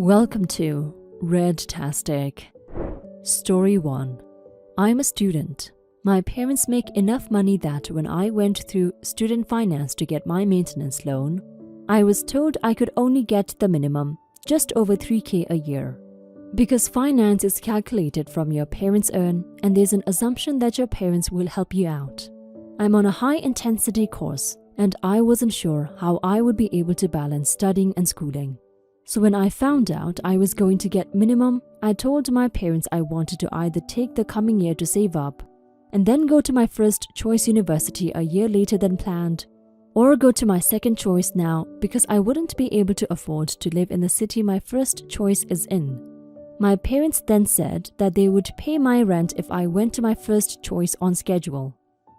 Welcome to Red-tastic. Story 1. I'm a student. My parents make enough money that when I went through student finance to get my maintenance loan, I was told I could only get the minimum, just over 3K a year. Because finance is calculated from your parents' earn, and there's an assumption that your parents will help you out. I'm on a high-intensity course, and I wasn't sure how I would be able to balance studying and schooling. So when I found out I was going to get minimum, I told my parents I wanted to either take the coming year to save up and then go to my first choice university a year later than planned, or go to my second choice now because I wouldn't be able to afford to live in the city my first choice is in. My parents then said that they would pay my rent if I went to my first choice on schedule.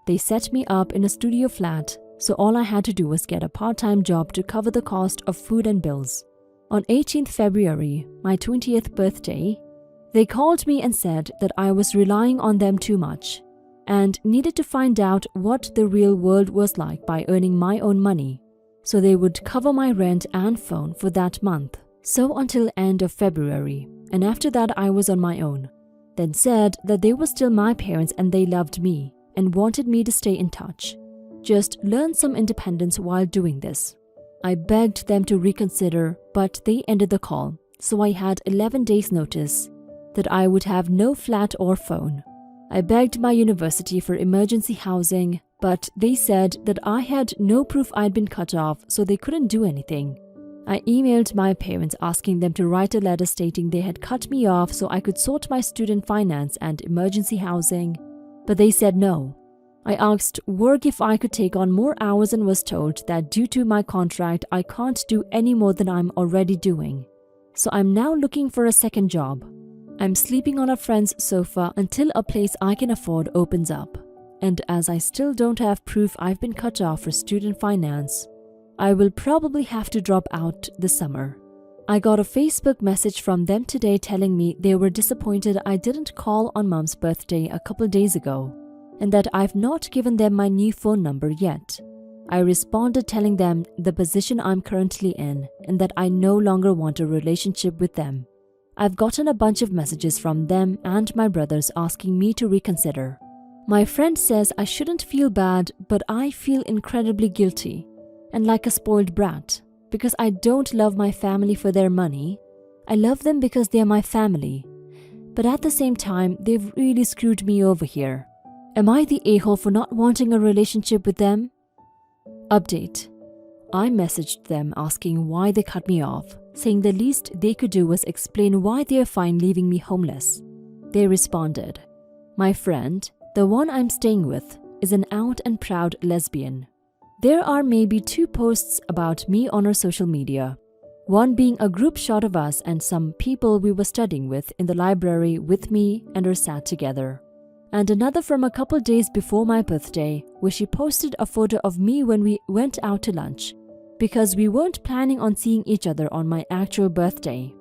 They set me up in a studio flat, so all I had to do was get a part-time job to cover the cost of food and bills. On 18th February, my 20th birthday, they called me and said that I was relying on them too much and needed to find out what the real world was like by earning my own money, so they would cover my rent and phone for that month. So until end of February, and after that I was on my own. Then said that they were still my parents and they loved me and wanted me to stay in touch. Just learn some independence while doing this. I begged them to reconsider, but they ended the call, so I had 11 days notice that I would have no flat or phone. I begged my university for emergency housing, but they said that I had no proof I'd been cut off, so they couldn't do anything. I emailed my parents asking them to write a letter stating they had cut me off so I could sort my student finance and emergency housing, but they said no. I asked work if I could take on more hours and was told that due to my contract, I can't do any more than I'm already doing. So I'm now looking for a second job. I'm sleeping on a friend's sofa until a place I can afford opens up. And as I still don't have proof I've been cut off for student finance, I will probably have to drop out this summer. I got a Facebook message from them today telling me they were disappointed I didn't call on Mom's birthday a couple days ago, and that I've not given them my new phone number yet. I responded telling them the position I'm currently in and that I no longer want a relationship with them. I've gotten a bunch of messages from them and my brothers asking me to reconsider. My friend says I shouldn't feel bad, but I feel incredibly guilty and like a spoiled brat because I don't love my family for their money. I love them because they're my family. But at the same time, they've really screwed me over here. Am I the a-hole for not wanting a relationship with them? Update. I messaged them asking why they cut me off, saying the least they could do was explain why they're fine leaving me homeless. They responded, "My friend, the one I'm staying with, is an out and proud lesbian. There are maybe 2 posts about me on her social media, one being a group shot of us and some people we were studying with in the library with me and her sat together. And another from a couple days before my birthday where she posted a photo of me when we went out to lunch because we weren't planning on seeing each other on my actual birthday.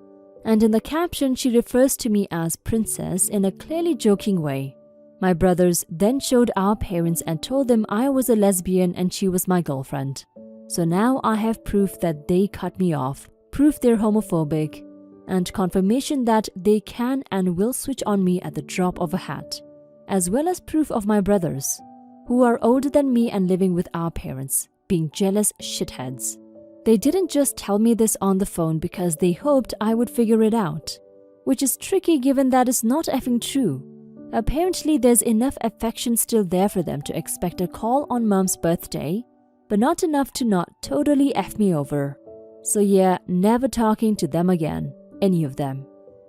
And in the caption she refers to me as Princess in a clearly joking way. My brothers then showed our parents and told them I was a lesbian and she was my girlfriend. So now I have proof that they cut me off, proof they're homophobic, and confirmation that they can and will switch on me at the drop of a hat, as well as proof of my brothers, who are older than me and living with our parents, being jealous shitheads. They didn't just tell me this on the phone because they hoped I would figure it out, which is tricky given that is not effing true. Apparently there's enough affection still there for them to expect a call on Mom's birthday, but not enough to not totally F me over. So yeah, never talking to them again, any of them.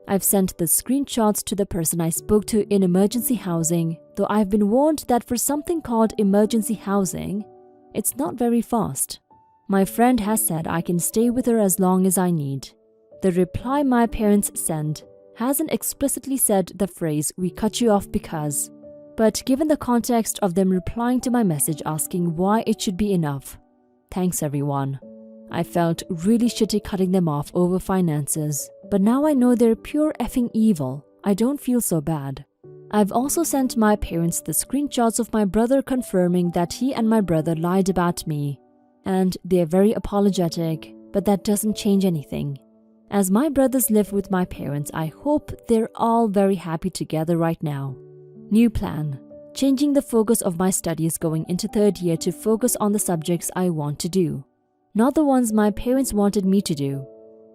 I've sent the screenshots to the person I spoke to in emergency housing, though I've been warned that for something called emergency housing, it's not very fast. My friend has said I can stay with her as long as I need. The reply my parents sent hasn't explicitly said the phrase "we cut you off because," but given the context of them replying to my message asking why it should be enough. Thanks everyone. I felt really shitty cutting them off over finances, but now I know they're pure effing evil. I don't feel so bad. I've also sent my parents the screenshots of my brother confirming that he and my brother lied about me, and they're very apologetic, but that doesn't change anything. As my brothers live with my parents, I hope they're all very happy together right now. New plan. Changing the focus of my studies going into third year to focus on the subjects I want to do, not the ones my parents wanted me to do.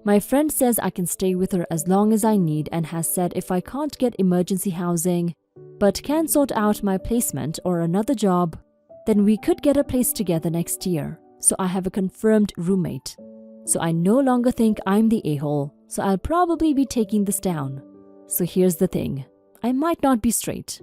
My friend says I can stay with her as long as I need and has said if I can't get emergency housing, but can sort out my placement or another job, then we could get a place together next year. So I have a confirmed roommate. So I no longer think I'm the a-hole, so I'll probably be taking this down. So here's the thing. I might not be straight.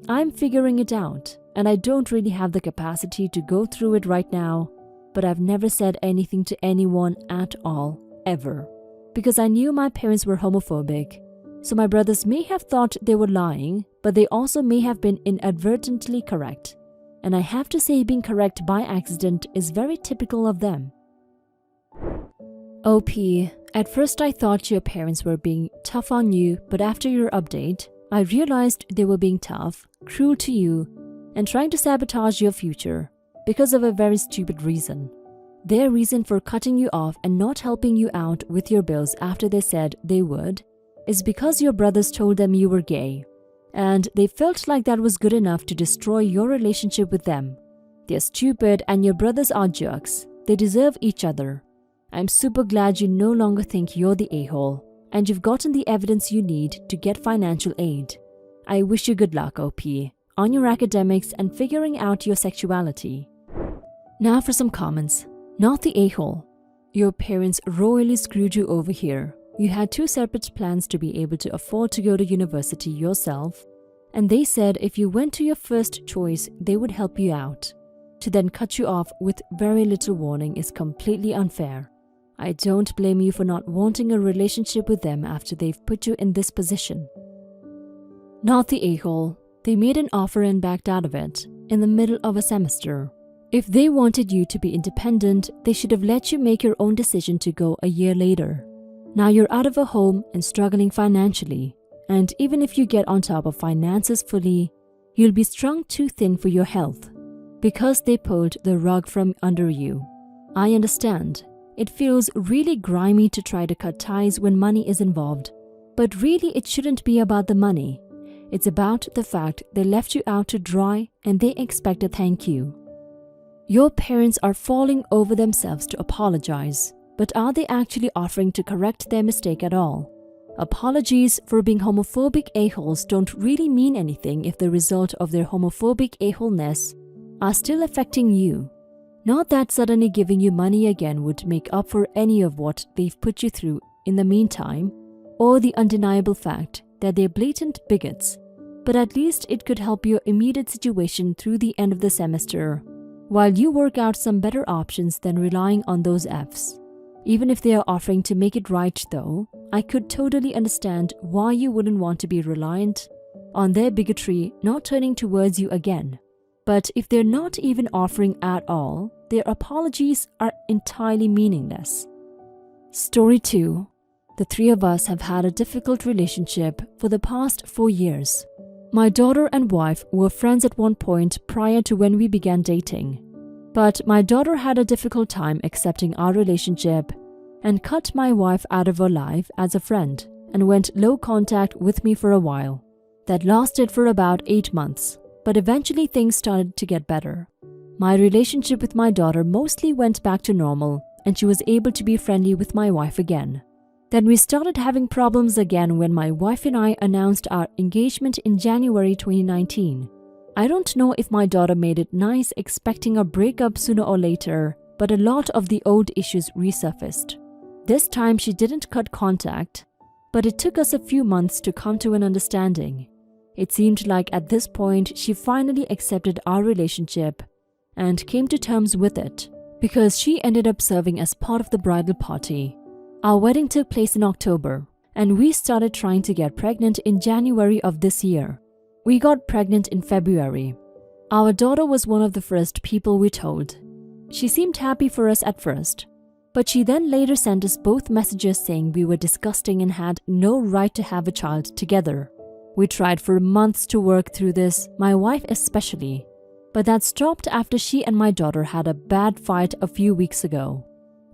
I'm figuring it out, and I don't really have the capacity to go through it right now, but I've never said anything to anyone at all, ever. Because I knew my parents were homophobic. So my brothers may have thought they were lying, but they also may have been inadvertently correct. And I have to say being correct by accident is very typical of them. OP, at first I thought your parents were being tough on you, but after your update, I realized they were being tough, cruel to you, and trying to sabotage your future because of a very stupid reason. Their reason for cutting you off and not helping you out with your bills after they said they would is because your brothers told them you were gay, and they felt like that was good enough to destroy your relationship with them. They're stupid and your brothers are jerks. They deserve each other. I'm super glad you no longer think you're the a-hole, and you've gotten the evidence you need to get financial aid. I wish you good luck, OP, on your academics and figuring out your sexuality. Now for some comments. Not the a-hole. Your parents royally screwed you over here. You had 2 separate plans to be able to afford to go to university yourself, and they said if you went to your first choice, they would help you out. To then cut you off with very little warning is completely unfair. I don't blame you for not wanting a relationship with them after they've put you in this position. Not the a-hole. They made an offer and backed out of it in the middle of a semester. If they wanted you to be independent, they should have let you make your own decision to go a year later. Now you're out of a home and struggling financially, and even if you get on top of finances fully, you'll be strung too thin for your health because they pulled the rug from under you. I understand. It feels really grimy to try to cut ties when money is involved, but really it shouldn't be about the money. It's about the fact they left you out to dry and they expect a thank you. Your parents are falling over themselves to apologize, but are they actually offering to correct their mistake at all? Apologies for being homophobic a-holes don't really mean anything if the result of their homophobic a-holeness are still affecting you. Not that suddenly giving you money again would make up for any of what they've put you through in the meantime, or the undeniable fact that they're blatant bigots, but at least it could help your immediate situation through the end of the semester, while you work out some better options than relying on those Fs. Even if they are offering to make it right though, I could totally understand why you wouldn't want to be reliant on their bigotry not turning towards you again. But if they're not even offering at all, their apologies are entirely meaningless. Story 2. The 3 of us have had a difficult relationship for the past 4 years. My daughter and wife were friends at one point prior to when we began dating. But my daughter had a difficult time accepting our relationship and cut my wife out of her life as a friend and went low contact with me for a while. That lasted for about 8 months. But eventually things started to get better. My relationship with my daughter mostly went back to normal and she was able to be friendly with my wife again. Then we started having problems again when my wife and I announced our engagement in January 2019. I don't know if my daughter made it nice expecting a breakup sooner or later, but a lot of the old issues resurfaced. This time she didn't cut contact, but it took us a few months to come to an understanding. It seemed like at this point she finally accepted our relationship and came to terms with it because she ended up serving as part of the bridal party. Our wedding took place in October and we started trying to get pregnant in January of this year. We got pregnant in February. Our daughter was one of the first people we told. She seemed happy for us at first, but she then later sent us both messages saying we were disgusting and had no right to have a child together. We tried for months to work through this, my wife especially, but that stopped after she and my daughter had a bad fight a few weeks ago.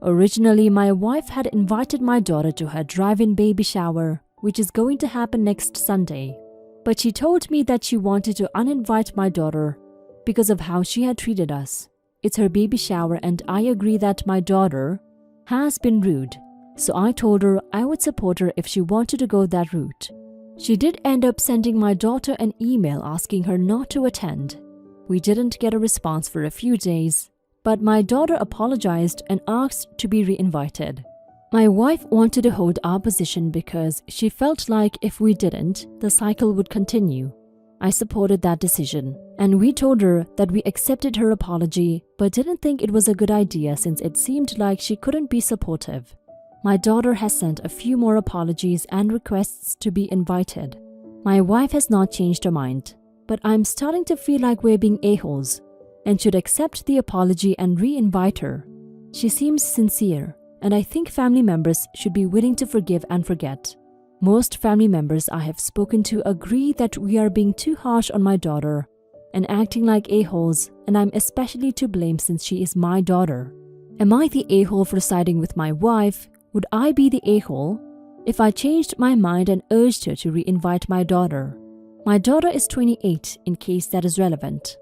Originally, my wife had invited my daughter to her drive-in baby shower, which is going to happen next Sunday. But she told me that she wanted to uninvite my daughter because of how she had treated us. It's her baby shower and I agree that my daughter has been rude. So I told her I would support her if she wanted to go that route. She did end up sending my daughter an email asking her not to attend. We didn't get a response for a few days, but my daughter apologized and asked to be reinvited. My wife wanted to hold our position because she felt like if we didn't, the cycle would continue. I supported that decision, and we told her that we accepted her apology but didn't think it was a good idea since it seemed like she couldn't be supportive. My daughter has sent a few more apologies and requests to be invited. My wife has not changed her mind, but I'm starting to feel like we're being a-holes and should accept the apology and re-invite her. She seems sincere, and I think family members should be willing to forgive and forget. Most family members I have spoken to agree that we are being too harsh on my daughter and acting like a-holes, and I'm especially to blame since she is my daughter. Am I the a-hole for siding with my wife? Would I be the a-hole if I changed my mind and urged her to re-invite my daughter? My daughter is 28, in case that is relevant.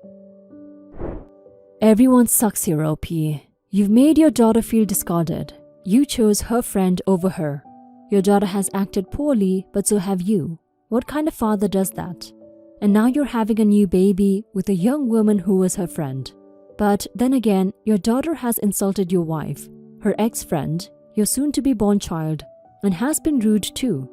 Everyone sucks here, OP. You've made your daughter feel discarded. You chose her friend over her. Your daughter has acted poorly, but so have you. What kind of father does that? And now you're having a new baby with a young woman who was her friend. But then again, your daughter has insulted your wife, her ex-friend, your soon-to-be-born child, and has been rude too.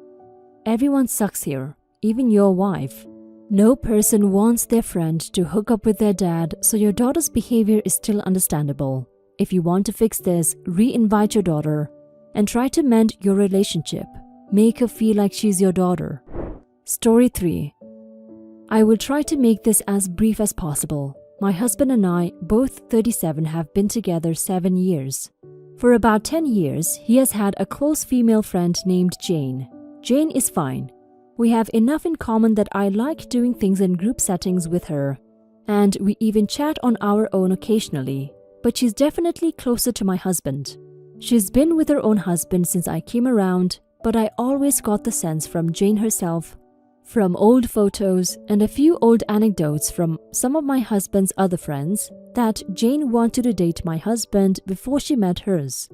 Everyone sucks here, even your wife. No person wants their friend to hook up with their dad, so your daughter's behavior is still understandable. If you want to fix this, re-invite your daughter and try to mend your relationship. Make her feel like she's your daughter. Story 3. I will try to make this as brief as possible. My husband and I, both 37, have been together 7 years. For about 10 years, he has had a close female friend named Jane. Jane is fine. We have enough in common that I like doing things in group settings with her, and we even chat on our own occasionally, but she's definitely closer to my husband. She's been with her own husband since I came around, but I always got the sense from Jane herself, from old photos and a few old anecdotes from some of my husband's other friends, that Jane wanted to date my husband before she met hers,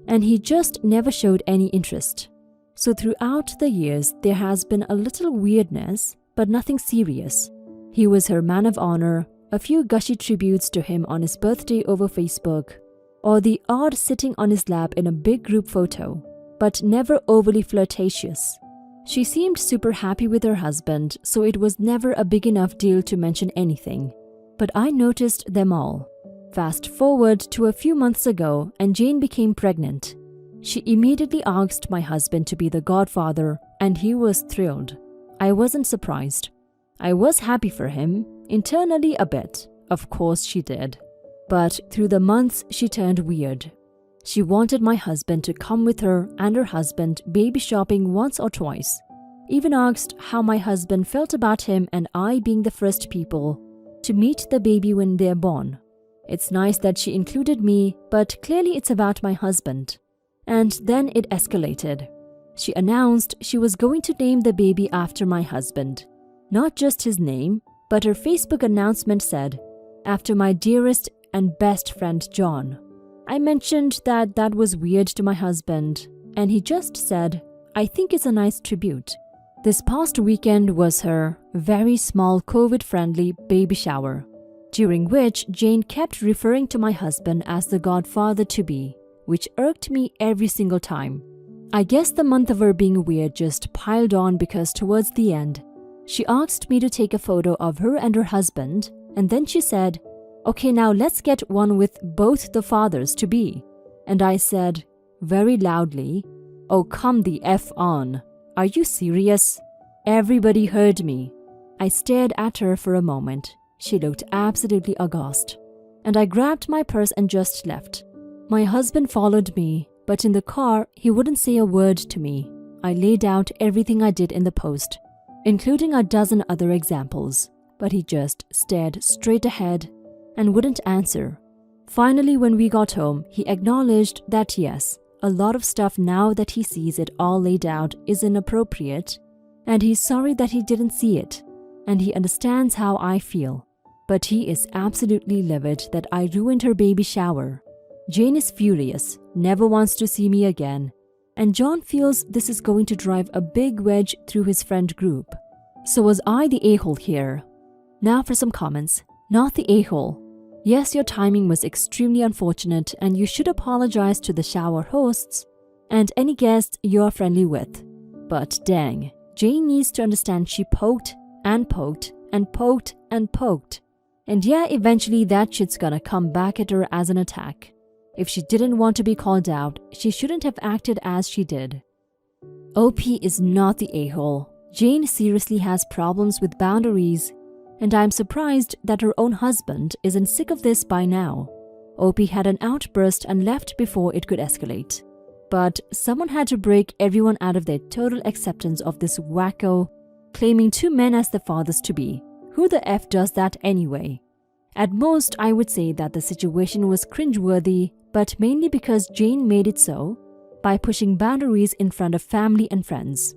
and he just never showed any interest. So throughout the years, there has been a little weirdness, but nothing serious. He was her man of honor, a few gushy tributes to him on his birthday over Facebook, or the odd sitting on his lap in a big group photo, but never overly flirtatious. She seemed super happy with her husband, so it was never a big enough deal to mention anything. But I noticed them all. Fast forward to a few months ago, and Jane became pregnant. She immediately asked my husband to be the godfather, and he was thrilled. I wasn't surprised. I was happy for him, internally a bit. Of course she did. But through the months, she turned weird. She wanted my husband to come with her and her husband baby shopping once or twice. Even asked how my husband felt about him and I being the first people to meet the baby when they're born. It's nice that she included me, but clearly it's about my husband. And then it escalated. She announced she was going to name the baby after my husband. Not just his name, but her Facebook announcement said, "After my dearest and best friend John." I mentioned that that was weird to my husband, and he just said, "I think it's a nice tribute." This past weekend was her very small COVID-friendly baby shower, during which Jane kept referring to my husband as the godfather-to-be, which irked me every single time. I guess the month of her being weird just piled on because towards the end, she asked me to take a photo of her and her husband, and then she said, "Okay, now let's get one with both the fathers-to-be." And I said, very loudly, "Oh, come the F on. Are you serious?" Everybody heard me. I stared at her for a moment. She looked absolutely aghast. And I grabbed my purse and just left. My husband followed me, but in the car, he wouldn't say a word to me. I laid out everything I did in the post, including a dozen other examples, but he just stared straight ahead and wouldn't answer. Finally, when we got home, he acknowledged that yes, a lot of stuff now that he sees it all laid out is inappropriate, and he's sorry that he didn't see it, and he understands how I feel. But he is absolutely livid that I ruined her baby shower. Jane is furious, never wants to see me again, and John feels this is going to drive a big wedge through his friend group. So was I the a-hole here? Now for some comments. Not the a-hole. Yes, your timing was extremely unfortunate and you should apologize to the shower hosts and any guest you're friendly with. But dang, Jane needs to understand she poked and poked and poked and poked. And yeah, eventually that shit's gonna come back at her as an attack. If she didn't want to be called out, she shouldn't have acted as she did. OP is not the a-hole. Jane seriously has problems with boundaries, and I'm surprised that her own husband isn't sick of this by now. OP had an outburst and left before it could escalate. But someone had to break everyone out of their total acceptance of this wacko, claiming 2 men as the fathers-to-be. Who the F does that anyway? At most, I would say that the situation was cringeworthy, but mainly because Jane made it so by pushing boundaries in front of family and friends.